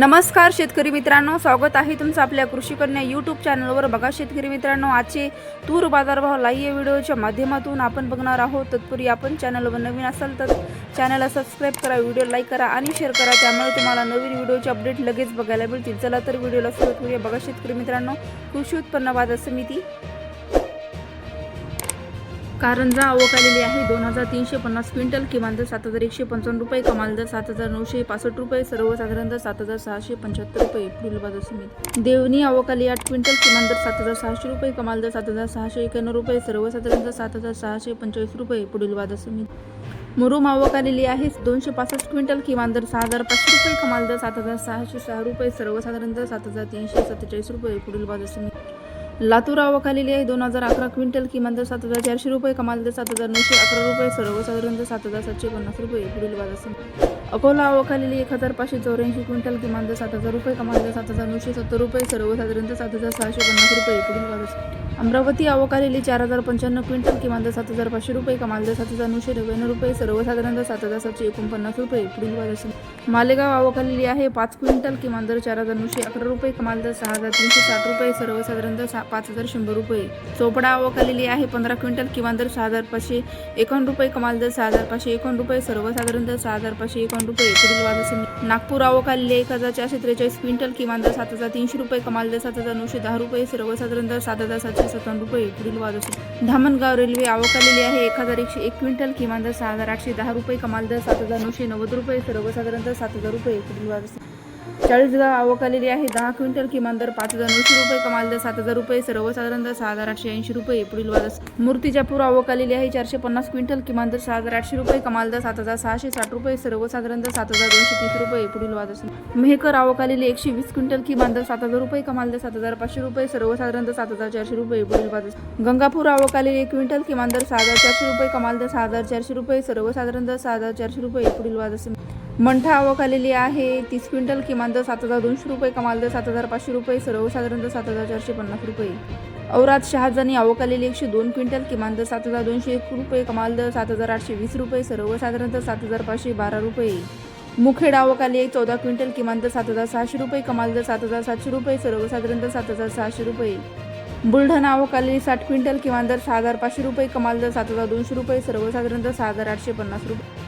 नमस्कार शेतकरी मित्रांनो, स्वागत आहे तुमचं आपल्या कृषी कन्या यूट्यूब चॅनलवर। बघा शेतकरी मित्रांनो, आजचे तूर बाजारभाव लाईव्ह व्हिडिओच्या माध्यमातून आपण बघणार आहोत। तत्पूर्वी आपण चॅनलवर नवीन असाल तर चॅनलला सबस्क्राईब करा, व्हिडिओ लाईक करा आणि शेअर करा, त्यामुळे तुम्हाला नवीन व्हिडिओचे अपडेट लगेच बघायला मिळतील। चला तर व्हिडिओला सुरुवात करूया। बघा शेतकरी मित्रांनो, कृषी उत्पन्न बाजार समिती कारंजा आवक आलेली आहे 2350 क्विंटल, किमान दर 7155 रुपये, कमाल दर 7965 रुपये, सर्वसाधारण दर 7675 रुपये। पुढील बाजार समिती देवणी आवक आली 8 क्विंटल, किमान दर 7600 रुपये, कमाल दर 7691 रुपये, सर्वसाधारण दर 7645 रुपये। पुढील बाजार समिती मुरुम आवक आलेली आहे 265 क्विंटल, किमान दर 6500 रुपये, कमाल दर 7606 रुपये, सर्वसाधारण दर 7347 रुपये। पुढील बाजार समिती लातूर आवक आलेली आहे 2011 क्विंटल, किमान दर 7400 रुपये, कमाल दर 7911 रुपये, सर्वसाधारण दर 7750 रुपये। पुढील बाजार समिती अकोला आवक आलेली 1584 क्विंटल, किमान दर 7000 रुपये, कमाल दर 7970 रुपये, सर्वसाधारण दर 7650 रुपये। पुढील बाजार समिती अमरावती आवक आलेली 4095 क्विंटल, किमान दर 7500 रुपये, कमाल दर 7999 रुपये, सर्वसाधारण दर 7749 रुपये। पुढील बाजार समिती मालेगाव आवक आलेली आहे 5 क्विंटल, किमान दर 4911 रुपये, कमाल दर 6360 रुपये, सर्वसाधारण दर 5100 रुपये। चोपडा आवक आलेली आहे 15 क्विंटल, किमान दर 6551 रुपये, कमाल दर 6551 रुपये, सर्वसाधारण दर 6551 रुपये। पुढील बाजार समिती नागपूर आवक आलेली आहे 1443 क्विंटल, किमान दर 7300 रुपये, कमाल दर 7910 रुपये, सर्वसाधारण दर 7757 रुपये। पुढील बाजार समिती धामणगाव रेल्वे आवक आलेली आहे 1101 क्विंटल, किमान दर 6810 रुपये, कमाल दर 7990 रुपये, सर्वसाधारण दर 7000 रुपये। पुढील बाजार समिती चाळीसगाव आवक आलेली आहे 10 क्विंटल, किमान दर 5900 रुपये, कमाल दर 7000 रुपये, सर्वसाधारण दर 6880 रुपये। पुढील बाजार मूर्तिजापूर आवक आलेली आहे 450 क्विंटल, किमान दर 6800 रुपये, कमाल दर 7660 रुपये, सर्वसाधारण दर 7230 रुपये। पुढील बाजार मेहकर आवक आलेली 120 क्विंटल, किमान दर 7000 रुपये, कमाल दर 7500 रुपये, सर्वसाधारण दर 7400 रुपये। पुढील बाजार गंगापूर आवक आलेली 1 क्विंटल, किमान दर 6400 रुपये, कमाल दर 6400 रुपये, सर्वसाधारण दर 6400 रुपये। पुढील बाजार मंठा आवक आलेली आहे 30 क्विंटल, किमान दर 7200 रुपये, कमाल दर 7500 रुपये, सर्वसाधारण दर 7450 रुपये। औराद शहाजानी आवक आलेली 102 क्विंटल, किमान दर 7201 रुपये, कमाल दर 7820 रुपये, सर्वसाधारण दर 7512 रुपये। मुखेड आवक आली 14 क्विंटल, किमान दर 7600 रुपये, कमाल दर 7700 रुपये, सर्वसाधारण दर 7600 रुपये। बुलढाणा आवक आलेली 60 क्विंटल, किमान दर 6500 रुपये, कमाल दर 7200 रुपये, सर्वसाधारण दर 6850 रुपये।